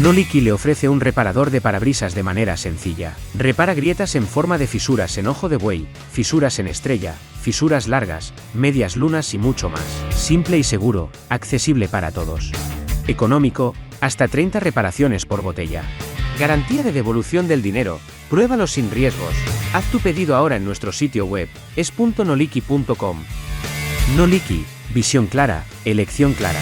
Noliki le ofrece un reparador de parabrisas de manera sencilla. Repara grietas en forma de fisuras en ojo de buey, fisuras en estrella, fisuras largas, medias lunas y mucho más. Simple y seguro, accesible para todos. Económico, hasta 30 reparaciones por botella. Garantía de devolución del dinero, pruébalo sin riesgos. Haz tu pedido ahora en nuestro sitio web, es.noliki.com. Noliki, visión clara, elección clara.